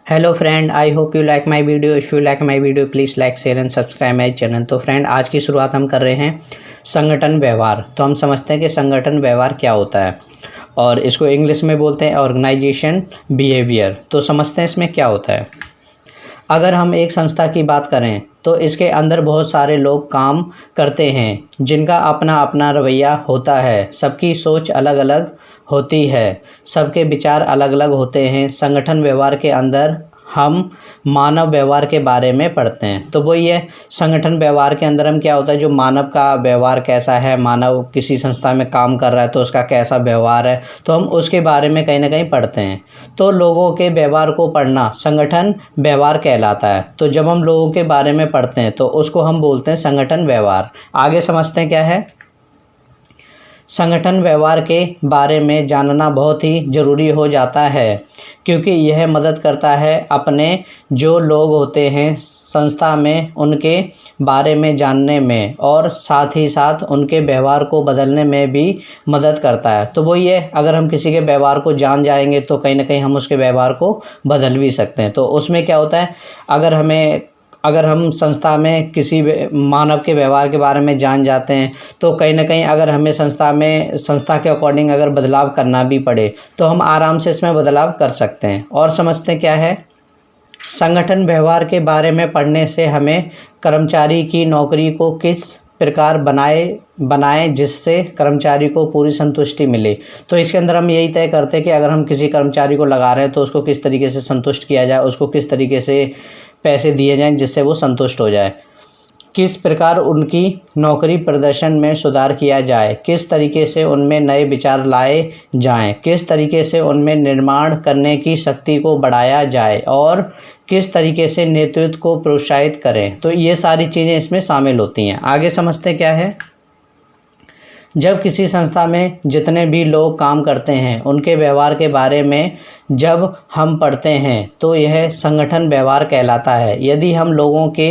Hello friend, I hope you like my video. If you like my video please like share and subscribe my channel. तो friend, आज की शुरुआत हम कर रहे हैं संगठन व्यवहार। तो हम समझते हैं कि संगठन व्यवहार क्या होता है और इसको इंग्लिश में बोलते हैं ऑर्गेनाइजेशन बिहेवियर। तो समझते हैं इसमें क्या होता है। अगर हम एक संस्था की बात करें तो इसके अंदर बहुत सारे लोग काम करते हैं जिनका अपना अपना रवैया होता है। सबकी सोच अलग अलग होती है, सबके विचार अलग अलग होते हैं। संगठन व्यवहार के अंदर हम मानव व्यवहार के बारे में पढ़ते हैं। तो वो ये संगठन व्यवहार के अंदर हम क्या होता है, जो मानव का व्यवहार कैसा है, मानव किसी संस्था में काम कर रहा है तो उसका कैसा व्यवहार है, तो हम उसके बारे में कहीं ना कहीं पढ़ते हैं। तो लोगों के व्यवहार को पढ़ना संगठन व्यवहार कहलाता है। तो जब हम लोगों के बारे में पढ़ते हैं तो उसको हम बोलते हैं संगठन व्यवहार। आगे समझते हैं क्या है। संगठन व्यवहार के बारे में जानना बहुत ही ज़रूरी हो जाता है क्योंकि यह मदद करता है अपने जो लोग होते हैं संस्था में उनके बारे में जानने में, और साथ ही साथ उनके व्यवहार को बदलने में भी मदद करता है। तो वो ये, अगर हम किसी के व्यवहार को जान जाएंगे तो कहीं ना कहीं हम उसके व्यवहार को बदल भी सकते हैं। तो उसमें क्या होता है, अगर हम संस्था में किसी मानव के व्यवहार के बारे में जान जाते हैं तो कहीं ना कहीं अगर हमें संस्था के अकॉर्डिंग अगर बदलाव करना भी पड़े तो हम आराम से इसमें बदलाव कर सकते हैं। और समझते हैं क्या है। संगठन व्यवहार के बारे में पढ़ने से हमें कर्मचारी की नौकरी को किस प्रकार बनाए जिससे कर्मचारी को पूरी संतुष्टि मिले। तो इसके अंदर हम यही तय करते हैं कि अगर हम किसी कर्मचारी को लगा रहे हैं तो उसको किस तरीके से संतुष्ट किया जाए, उसको किस तरीके से पैसे दिए जाएं जिससे वो संतुष्ट हो जाए, किस प्रकार उनकी नौकरी प्रदर्शन में सुधार किया जाए, किस तरीके से उनमें नए विचार लाए जाएं, किस तरीके से उनमें निर्माण करने की शक्ति को बढ़ाया जाए और किस तरीके से नेतृत्व को प्रोत्साहित करें। तो ये सारी चीज़ें इसमें शामिल होती हैं। आगे समझते क्या है। जब किसी संस्था में जितने भी लोग काम करते हैं उनके व्यवहार के बारे में जब हम पढ़ते हैं तो यह संगठन व्यवहार कहलाता है। यदि हम लोगों के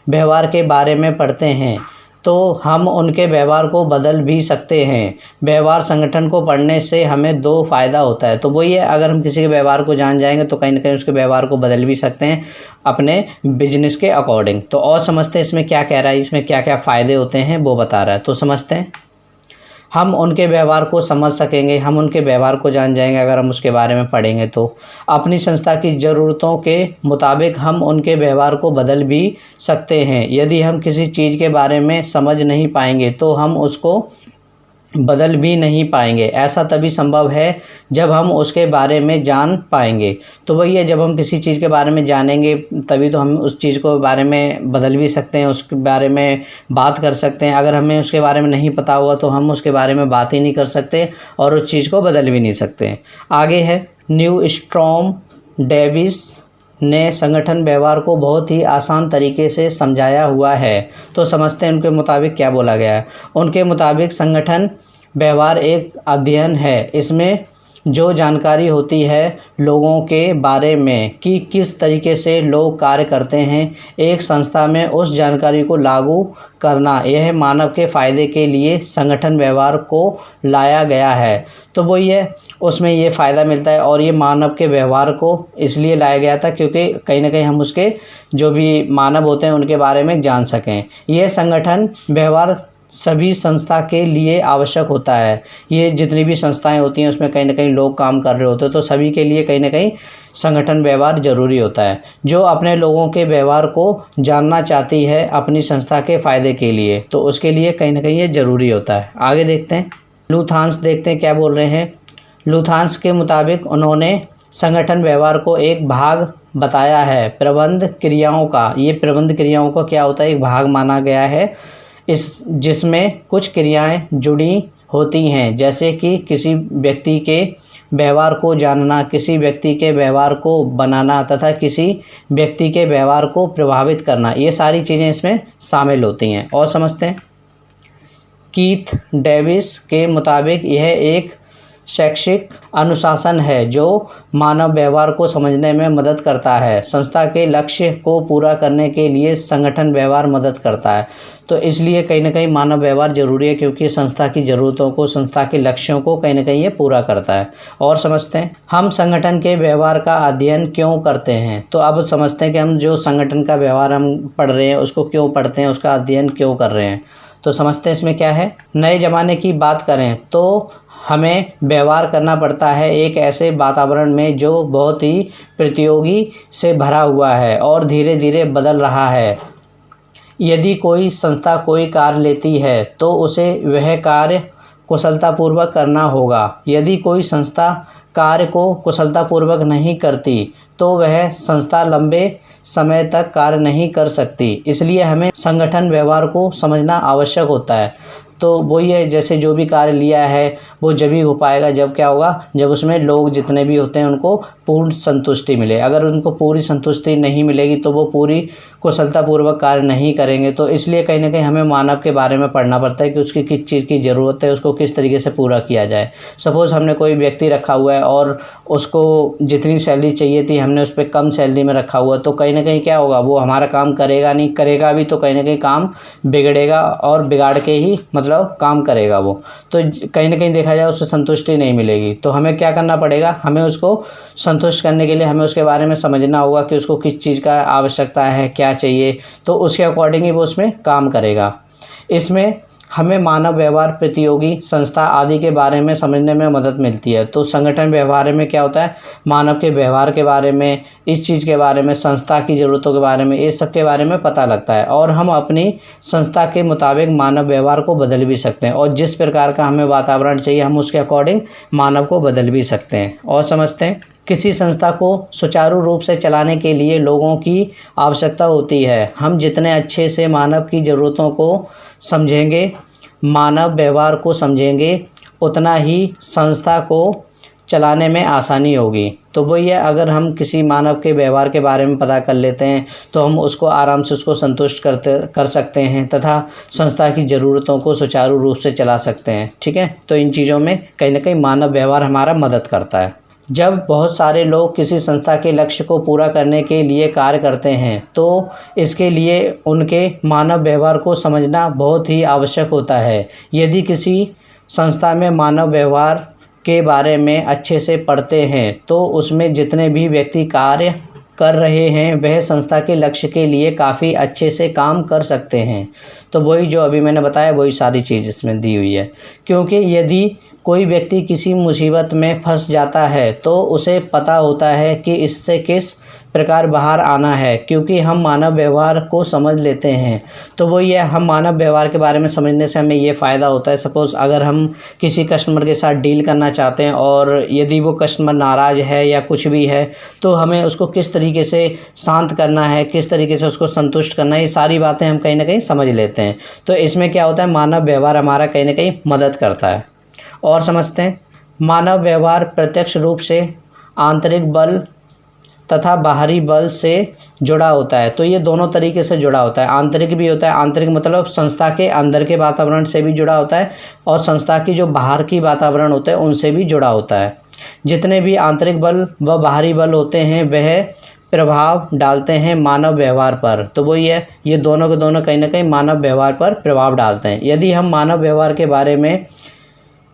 व्यवहार के बारे में पढ़ते हैं तो हम उनके व्यवहार को बदल भी सकते हैं। व्यवहार संगठन को पढ़ने से हमें दो फ़ायदा होता है। तो वो ये, अगर हम किसी के व्यवहार को जान जाएंगे तो कहीं ना कहीं उसके व्यवहार को बदल भी सकते हैं अपने बिजनेस के अकॉर्डिंग। तो और समझते हैं इसमें क्या कह रहा है, इसमें क्या क्या फ़ायदे होते हैं वो बता रहा है। तो समझते हैं। हम उनके व्यवहार को समझ सकेंगे, हम उनके व्यवहार को जान जाएंगे अगर हम उसके बारे में पढ़ेंगे तो अपनी संस्था की ज़रूरतों के मुताबिक हम उनके व्यवहार को बदल भी सकते हैं। यदि हम किसी चीज़ के बारे में समझ नहीं पाएंगे तो हम उसको बदल भी नहीं पाएंगे। ऐसा तभी संभव है जब हम उसके बारे में जान पाएंगे। तो वही है, जब हम किसी चीज़ के बारे में जानेंगे तभी तो हम उस चीज़ को बारे में बदल भी सकते हैं, उसके बारे में बात कर सकते हैं। अगर हमें उसके बारे में नहीं पता होगा तो हम उसके बारे में बात ही नहीं कर सकते और उस चीज़ को बदल भी नहीं सकते। आगे है, न्यूस्ट्रॉम डेविस ने संगठन व्यवहार को बहुत ही आसान तरीके से समझाया हुआ है। तो समझते हैं उनके मुताबिक क्या बोला गया है। उनके मुताबिक संगठन व्यवहार एक अध्ययन है। इसमें जो जानकारी होती है लोगों के बारे में कि किस तरीके से लोग कार्य करते हैं एक संस्था में, उस जानकारी को लागू करना, यह मानव के फ़ायदे के लिए संगठन व्यवहार को लाया गया है। तो वो ये, उसमें ये फ़ायदा मिलता है और ये मानव के व्यवहार को इसलिए लाया गया था क्योंकि कहीं ना कहीं हम उसके जो भी मानव होते हैं उनके बारे में जान सकें। यह संगठन व्यवहार सभी संस्था के लिए आवश्यक होता है। ये जितनी भी संस्थाएं होती हैं उसमें कहीं ना कहीं लोग काम कर रहे होते हैं तो सभी के लिए कहीं ना कहीं संगठन व्यवहार ज़रूरी होता है। जो अपने लोगों के व्यवहार को जानना चाहती है अपनी संस्था के फ़ायदे के लिए तो उसके लिए कहीं ना कहीं ये ज़रूरी होता है। आगे देखते हैं, लुथांस देखते हैं क्या बोल रहे हैं। लुथांस के मुताबिक उन्होंने संगठन व्यवहार को एक भाग बताया है प्रबंध क्रियाओं का। ये प्रबंध क्रियाओं का क्या होता है, एक भाग माना गया है जिसमें कुछ क्रियाएं जुड़ी होती हैं, जैसे कि किसी व्यक्ति के व्यवहार को जानना, किसी व्यक्ति के व्यवहार को बनाना तथा किसी व्यक्ति के व्यवहार को प्रभावित करना। ये सारी चीज़ें इसमें शामिल होती हैं। और समझते हैं, कीथ डेविस के मुताबिक यह एक शैक्षिक अनुशासन है जो मानव व्यवहार को समझने में मदद करता है। संस्था के लक्ष्य को पूरा करने के लिए संगठन व्यवहार मदद करता है। तो इसलिए कहीं ना कहीं मानव व्यवहार ज़रूरी है, क्योंकि संस्था की ज़रूरतों को, संस्था के लक्ष्यों को कहीं ना कहीं ये पूरा करता है। और समझते हैं हम संगठन के व्यवहार का अध्ययन क्यों करते हैं। तो अब समझते हैं कि हम जो संगठन का व्यवहार हम पढ़ रहे हैं उसको क्यों पढ़ते हैं, उसका अध्ययन क्यों कर रहे हैं। तो समझते हैं इसमें क्या है। नए ज़माने की बात करें तो हमें व्यवहार करना पड़ता है एक ऐसे वातावरण में जो बहुत ही प्रतियोगी से भरा हुआ है और धीरे धीरे बदल रहा है। यदि कोई संस्था कोई कार्य लेती है तो उसे वह कार्य कुशलतापूर्वक करना होगा। यदि कोई संस्था कार्य को कुशलतापूर्वक नहीं करती तो वह संस्था लंबे समय तक कार्य नहीं कर सकती। इसलिए हमें संगठन व्यवहार को समझना आवश्यक होता है। तो वही है, जैसे जो भी कार्य लिया है वो जब ही हो पाएगा जब क्या होगा, जब उसमें लोग जितने भी होते हैं उनको पूर्ण संतुष्टि मिले। अगर उनको पूरी संतुष्टि नहीं मिलेगी तो वो पूरी कुशलतापूर्वक कार्य नहीं करेंगे। तो इसलिए कहीं ना कहीं हमें मानव के बारे में पढ़ना पड़ता है कि उसकी किस चीज़ की ज़रूरत है, उसको किस तरीके से पूरा किया जाए। सपोज़ हमने कोई व्यक्ति रखा हुआ है और उसको जितनी सैलरी चाहिए थी हमने उस पर कम सैलरी में रखा हुआ है, तो कहीं ना कहीं क्या होगा, वो हमारा काम करेगा नहीं, करेगा भी तो कहीं ना कहीं काम बिगड़ेगा और बिगाड़ के ही मतलब काम करेगा वो। तो कहीं ना कहीं देखा जाए उससे संतुष्टि नहीं मिलेगी। तो हमें क्या करना पड़ेगा, हमें उसको संतुष्ट करने के लिए हमें उसके बारे में समझना होगा कि उसको किस चीज़ का आवश्यकता है, क्या चाहिए, तो उसके अकॉर्डिंग ही वो उसमें काम करेगा। इसमें हमें मानव व्यवहार, प्रतियोगी संस्था आदि के बारे में समझने में मदद मिलती है। तो संगठन व्यवहार में क्या होता है, मानव के व्यवहार के बारे में, इस चीज़ के बारे में, संस्था की ज़रूरतों के बारे में, ये सब के बारे में पता लगता है और हम अपनी संस्था के मुताबिक मानव व्यवहार को बदल भी सकते हैं और जिस प्रकार का हमें वातावरण चाहिए हम उसके अकॉर्डिंग मानव को बदल भी सकते हैं। और समझते हैं किसी संस्था को सुचारू रूप से चलाने के लिए लोगों की आवश्यकता होती है। हम जितने अच्छे से मानव की ज़रूरतों को समझेंगे, मानव व्यवहार को समझेंगे, उतना ही संस्था को चलाने में आसानी होगी। तो वही है, अगर हम किसी मानव के व्यवहार के बारे में पता कर लेते हैं तो हम उसको आराम से उसको संतुष्ट कर सकते हैं तथा संस्था की ज़रूरतों को सुचारू रूप से चला सकते हैं। ठीक है, तो इन चीज़ों में कहीं ना कहीं मानव व्यवहार हमारा मदद करता है। जब बहुत सारे लोग किसी संस्था के लक्ष्य को पूरा करने के लिए कार्य करते हैं तो इसके लिए उनके मानव व्यवहार को समझना बहुत ही आवश्यक होता है। यदि किसी संस्था में मानव व्यवहार के बारे में अच्छे से पढ़ते हैं तो उसमें जितने भी व्यक्ति कार्य कर रहे हैं वह संस्था के लक्ष्य के लिए काफ़ी अच्छे से काम कर सकते हैं। तो वही जो अभी मैंने बताया वही सारी चीज़ इसमें दी हुई है। क्योंकि यदि कोई व्यक्ति किसी मुसीबत में फंस जाता है तो उसे पता होता है कि इससे किस प्रकार बाहर आना है, क्योंकि हम मानव व्यवहार को समझ लेते हैं। तो वही है, हम मानव व्यवहार के बारे में समझने से हमें ये फ़ायदा होता है। सपोज़ अगर हम किसी कस्टमर के साथ डील करना चाहते हैं और यदि वो कस्टमर नाराज़ है या कुछ भी है तो हमें उसको किस तरीके से शांत करना है, किस तरीके से उसको संतुष्ट करना है, ये सारी बातें हम कहीं ना कहीं समझ लेते हैं। तो इसमें क्या होता है, मानव व्यवहार हमारा कहीं ना कहीं मदद करता है। और समझते हैं मानव व्यवहार प्रत्यक्ष रूप से आंतरिक बल तथा बाहरी बल से जुड़ा होता है। तो ये दोनों तरीके से जुड़ा होता है, आंतरिक भी होता है, आंतरिक मतलब संस्था के अंदर के वातावरण से भी जुड़ा होता है और संस्था की जो बाहर की वातावरण होता है उनसे भी जुड़ा होता है। जितने भी आंतरिक बल व बाहरी बल होते हैं वह प्रभाव डालते हैं मानव व्यवहार पर। तो वही है, ये दोनों के दोनों कहीं ना कहीं मानव व्यवहार पर प्रभाव डालते हैं। यदि हम मानव व्यवहार के बारे में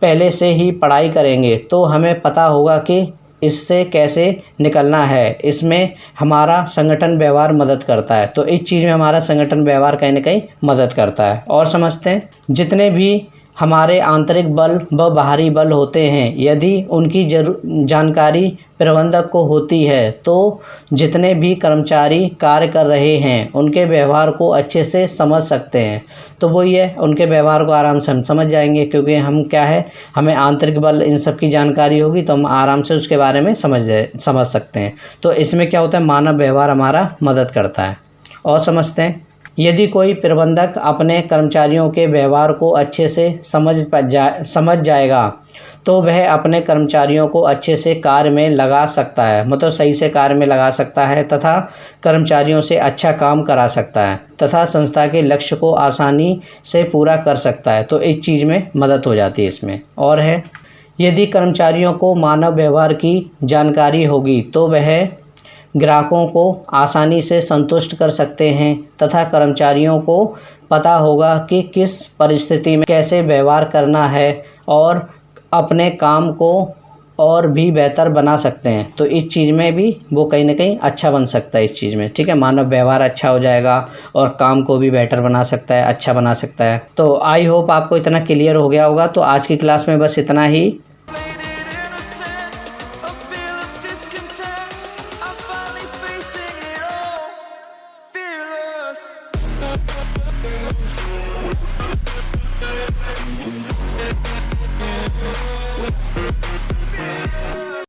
पहले से ही पढ़ाई करेंगे तो हमें पता होगा कि इससे कैसे निकलना है। इसमें हमारा संगठन व्यवहार मदद करता है। तो इस चीज़ में हमारा संगठन व्यवहार कहीं ना कहीं मदद करता है। और समझते हैं जितने भी हमारे आंतरिक बल व बाहरी बल होते हैं यदि उनकी जानकारी प्रबंधक को होती है तो जितने भी कर्मचारी कार्य कर रहे हैं उनके व्यवहार को अच्छे से समझ सकते हैं। तो वही है, उनके व्यवहार को आराम से हम समझ जाएंगे, क्योंकि हम क्या है, हमें आंतरिक बल इन सब की जानकारी होगी तो हम आराम से उसके बारे में समझ सकते हैं। तो इसमें क्या होता है, मानव व्यवहार हमारा मदद करता है। और समझते हैं यदि कोई प्रबंधक अपने कर्मचारियों के व्यवहार को अच्छे से समझ जाएगा तो वह अपने कर्मचारियों को अच्छे से कार्य में लगा सकता है, मतलब सही से कार्य में लगा सकता है तथा कर्मचारियों से अच्छा काम करा सकता है तथा संस्था के लक्ष्य को आसानी से पूरा कर सकता है। तो इस चीज़ में मदद हो जाती है इसमें। और है, यदि कर्मचारियों को मानव व्यवहार की जानकारी होगी तो वह ग्राहकों को आसानी से संतुष्ट कर सकते हैं तथा कर्मचारियों को पता होगा कि किस परिस्थिति में कैसे व्यवहार करना है और अपने काम को और भी बेहतर बना सकते हैं। तो इस चीज़ में भी वो कहीं ना कहीं अच्छा बन सकता है इस चीज़ में, ठीक है। मानव व्यवहार अच्छा हो जाएगा और काम को भी बेटर बना सकता है, अच्छा बना सकता है। तो आई होप आपको इतना क्लियर हो गया होगा। तो आज की क्लास में बस इतना ही।